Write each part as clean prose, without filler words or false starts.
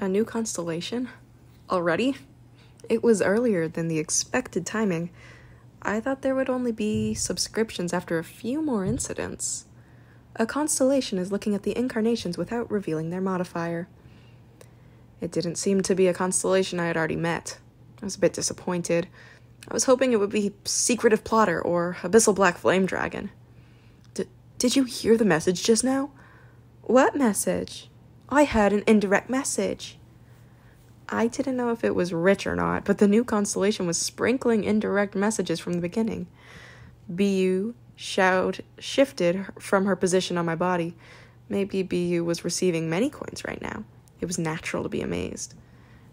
A new constellation? Already? It was earlier than the expected timing. I thought there would only be subscriptions after a few more incidents. A constellation is looking at the incarnations without revealing their modifier. It didn't seem to be a constellation I had already met. I was a bit disappointed. I was hoping it would be Secretive Plotter or Abyssal Black Flame Dragon. Did you hear the message just now? What message? I heard an indirect message. I didn't know if it was rich or not, but the new constellation was sprinkling indirect messages from the beginning. BU shifted from her position on my body. Maybe BU was receiving many coins right now. It was natural to be amazed.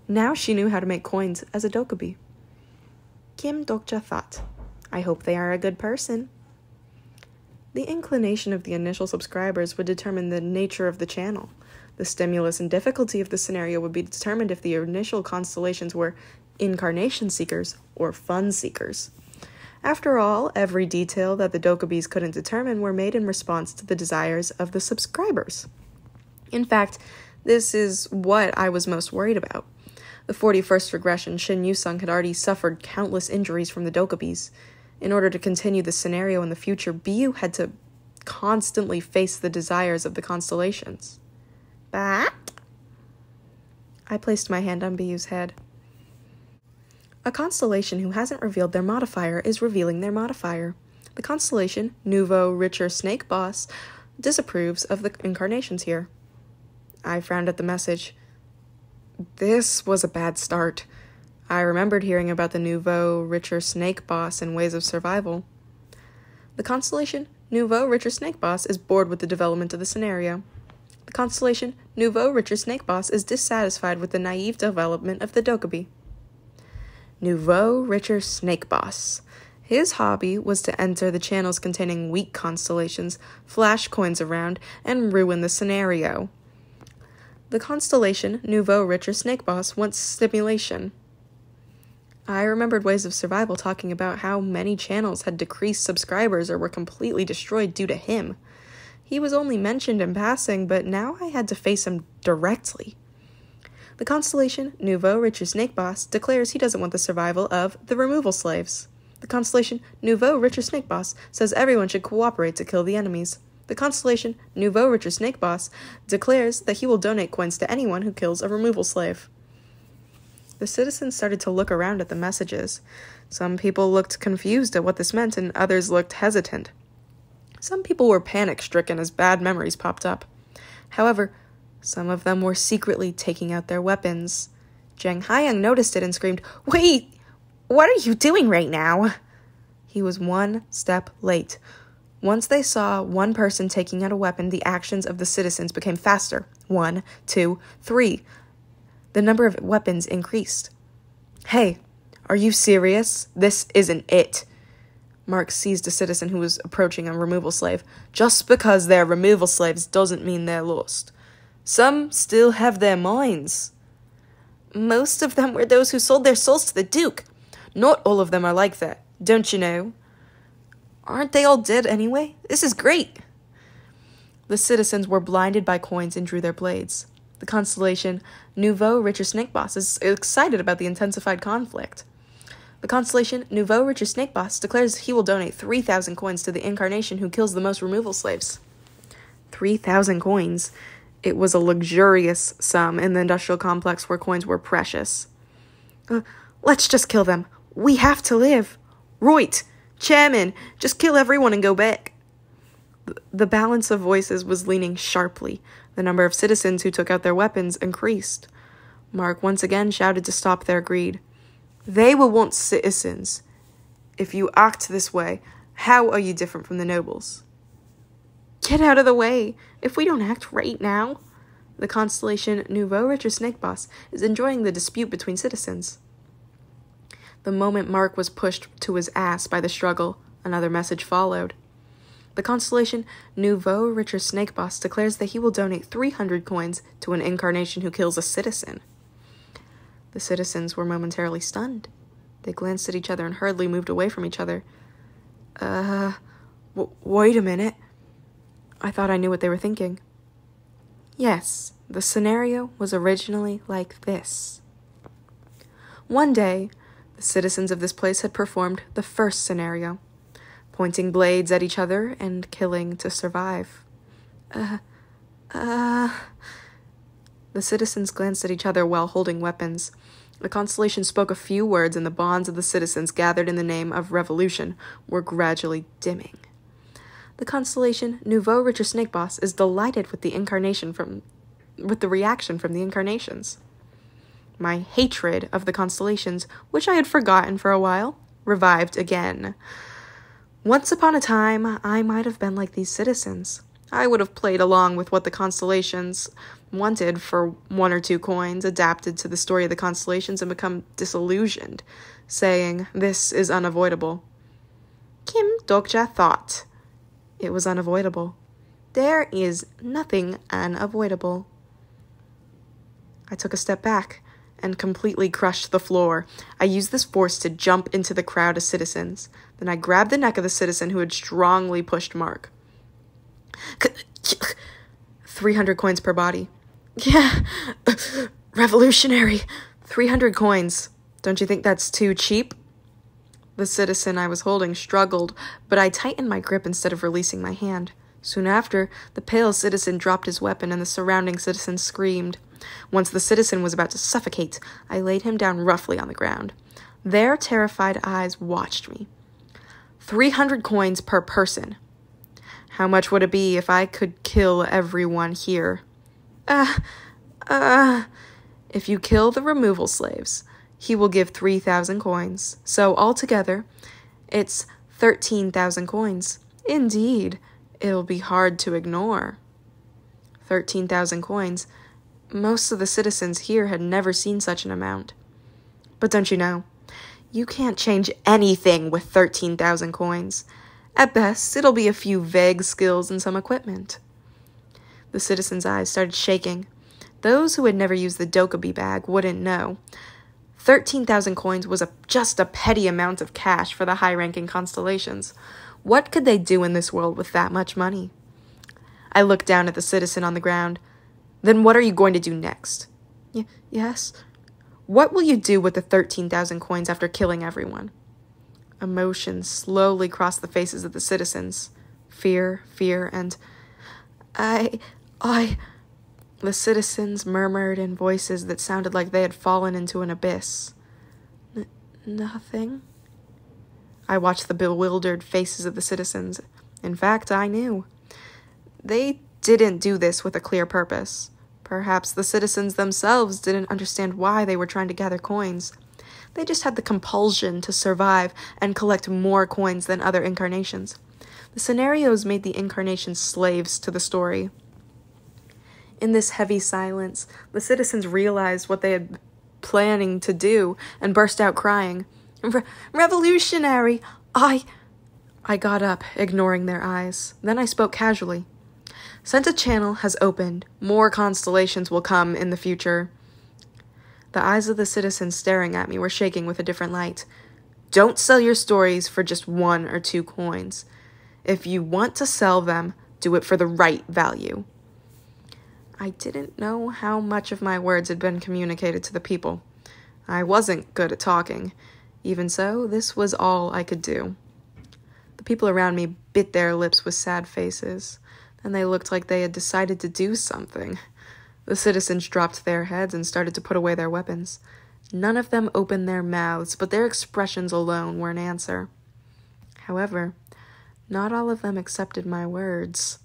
Now she knew how to make coins as a Dokubi. Kim Dokja thought, I hope they are a good person. The inclination of the initial subscribers would determine the nature of the channel. The stimulus and difficulty of the scenario would be determined if the initial constellations were incarnation seekers or fun seekers. After all, every detail that the Dokubis couldn't determine were made in response to the desires of the subscribers. In fact, this is what I was most worried about. The 41st regression, Shin Yusung had already suffered countless injuries from the Dokubis. In order to continue the scenario in the future, BU had to constantly face the desires of the constellations. But I placed my hand on BU's head. A constellation who hasn't revealed their modifier is revealing their modifier. The constellation, Nouveau Richer Snake Boss, disapproves of the incarnations here. I frowned at the message. This was a bad start. I remembered hearing about the Nouveau Richer Snake Boss in Ways of Survival. The constellation Nouveau Richer Snake Boss is bored with the development of the scenario. The constellation Nouveau Richer Snake Boss is dissatisfied with the naive development of the Dokubi. Nouveau Richer Snake Boss. His hobby was to enter the channels containing weak constellations, flash coins around, and ruin the scenario. The constellation Nouveau Richer Snake Boss wants stimulation. I remembered Ways of Survival talking about how many channels had decreased subscribers or were completely destroyed due to him. He was only mentioned in passing, but now I had to face him directly. The constellation Nouveau Richer Snake Boss declares he doesn't want the survival of the removal slaves. The constellation Nouveau Richer Snake Boss says everyone should cooperate to kill the enemies. The constellation Nouveau Richer Snake Boss declares that he will donate coins to anyone who kills a removal slave. The citizens started to look around at the messages. Some people looked confused at what this meant, and others looked hesitant. Some people were panic-stricken as bad memories popped up. However, some of them were secretly taking out their weapons. Zhang Haiyang noticed it and screamed, "Wait! What are you doing right now?" He was one step late. Once they saw one person taking out a weapon, the actions of the citizens became faster. 1, 2, 3. The number of weapons increased. "Hey, are you serious? This isn't it." Mark seized a citizen who was approaching a removal slave. "Just because they're removal slaves doesn't mean they're lost. Some still have their minds." "Most of them were those who sold their souls to the Duke. Not all of them are like that, don't you know?" "Aren't they all dead anyway? This is great." The citizens were blinded by coins and drew their blades. The constellation Nouveau Richer Snake Boss is excited about the intensified conflict. The constellation Nouveau Richer Snake Boss declares he will donate 3,000 coins to the incarnation who kills the most removal slaves. 3,000 coins. It was a luxurious sum in the industrial complex where coins were precious. Let's just kill them. We have to live. Right, Chairman, just kill everyone and go back." The balance of voices was leaning sharply. The number of citizens who took out their weapons increased. Mark once again shouted to stop their greed. "They will want citizens. If you act this way, how are you different from the nobles?" "Get out of the way. If we don't act right now." The constellation Nouveau Richer Snake Boss is enjoying the dispute between citizens. The moment Mark was pushed to his ass by the struggle, another message followed. The constellation Nouveau Richer Snake Boss declares that he will donate 300 coins to an incarnation who kills a citizen. The citizens were momentarily stunned. They glanced at each other and hurriedly moved away from each other. Wait a minute. I thought I knew what they were thinking. Yes, The scenario was originally like this. One day, the citizens of this place had performed the first scenario, pointing blades at each other and killing to survive. The citizens glanced at each other while holding weapons. The constellation spoke a few words, and the bonds of the citizens gathered in the name of revolution were gradually dimming. The constellation Nouveau Richer Snake Boss is delighted with the reaction from the incarnations. My hatred of the constellations, which I had forgotten for a while, revived again. Once upon a time, I might have been like these citizens. I would have played along with what the constellations wanted for 1 or 2 coins, adapted to the story of the constellations, and become disillusioned, saying, "This is unavoidable." Kim Dokja thought it was unavoidable. There is nothing unavoidable. I took a step back and completely crushed the floor. I used this force to jump into the crowd of citizens. Then I grabbed the neck of the citizen who had strongly pushed Mark. 300 coins per body. Yeah, revolutionary. 300 coins. Don't you think that's too cheap? The citizen I was holding struggled, but I tightened my grip instead of releasing my hand. Soon after, the pale citizen dropped his weapon and the surrounding citizens screamed. Once the citizen was about to suffocate, I laid him down roughly on the ground. Their terrified eyes watched me. 300 coins per person. How much would it be if I could kill everyone here? If you kill the removal slaves, he will give 3,000 coins. So altogether, it's 13,000 coins. Indeed, it'll be hard to ignore. 13,000 coins. Most of the citizens here had never seen such an amount. But don't you know, you can't change anything with 13,000 coins. At best, it'll be a few vague skills and some equipment. The citizens' eyes started shaking. Those who had never used the Dokkaebi bag wouldn't know. 13,000 coins was just a petty amount of cash for the high-ranking constellations. What could they do in this world with that much money? I looked down at the citizen on the ground. Then what are you going to do next? Yes? What will you do with the 13,000 coins after killing everyone? Emotion slowly crossed the faces of the citizens. Fear, and... The citizens murmured in voices that sounded like they had fallen into an abyss. Nothing. I watched the bewildered faces of the citizens. In fact, I knew. They didn't do this with a clear purpose. Perhaps the citizens themselves didn't understand why they were trying to gather coins. They just had the compulsion to survive and collect more coins than other incarnations. The scenarios made the incarnations slaves to the story. In this heavy silence, the citizens realized what they had been planning to do and burst out crying. Revolutionary! I got up, ignoring their eyes. Then I spoke casually. Since a channel has opened, more constellations will come in the future. The eyes of the citizens staring at me were shaking with a different light. Don't sell your stories for just 1 or 2 coins. If you want to sell them, do it for the right value. I didn't know how much of my words had been communicated to the people. I wasn't good at talking. Even so, this was all I could do. The people around me bit their lips with sad faces, and they looked like they had decided to do something. The citizens dropped their heads and started to put away their weapons. None of them opened their mouths, but their expressions alone were an answer. However, not all of them accepted my words.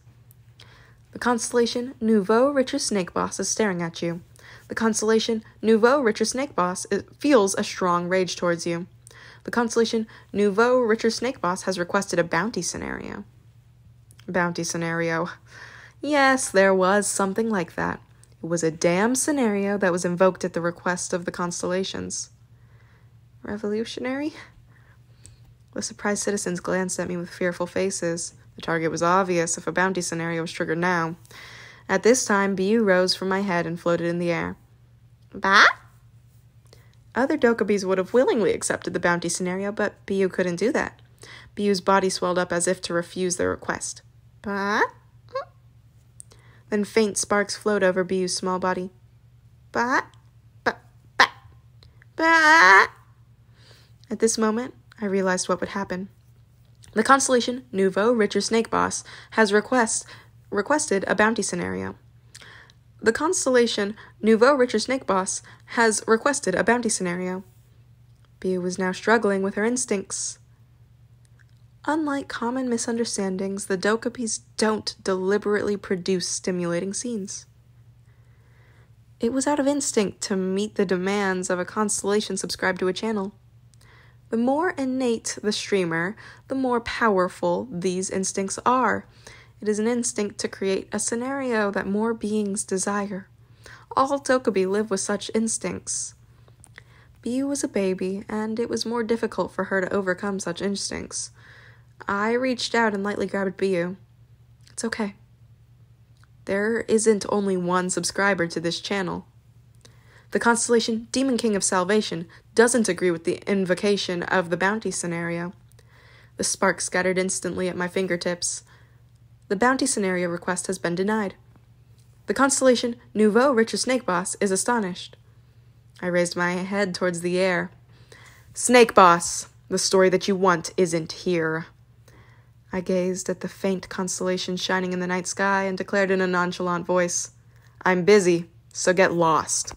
The constellation Nouveau Richer Snake Boss is staring at you. The constellation Nouveau Richer Snake Boss feels a strong rage towards you. The constellation Nouveau Richer Snake Boss has requested a bounty scenario. Bounty scenario. Yes, there was something like that. It was a damn scenario that was invoked at the request of the constellations. Revolutionary? The surprised citizens glanced at me with fearful faces. The target was obvious if a bounty scenario was triggered now. At this time, Biu rose from my head and floated in the air. Bah? Other Dokkaebis would have willingly accepted the bounty scenario, but Biu couldn't do that. Biu's body swelled up as if to refuse the request. Bah? Then faint sparks flowed over Biyu's small body. Ba, ba, ba, ba. At this moment, I realized what would happen. The constellation Nouveau Richer Snake Boss has requested a bounty scenario. The constellation Nouveau Richer Snake Boss has requested a bounty scenario. Biyu was now struggling with her instincts. Unlike common misunderstandings, the dokapis don't deliberately produce stimulating scenes. It was out of instinct to meet the demands of a constellation subscribed to a channel. The more innate the streamer, the more powerful these instincts are. It is an instinct to create a scenario that more beings desire. All dokubi live with such instincts. Biyu was a baby, and it was more difficult for her to overcome such instincts. I reached out and lightly grabbed Biyu. It's okay. There isn't only one subscriber to this channel. The constellation Demon King of Salvation doesn't agree with the invocation of the bounty scenario. The spark scattered instantly at my fingertips. The bounty scenario request has been denied. The constellation Nouveau Richer Snake Boss is astonished. I raised my head towards the air. Snake Boss, the story that you want isn't here. I gazed at the faint constellation shining in the night sky and declared in a nonchalant voice, I'm busy, so get lost.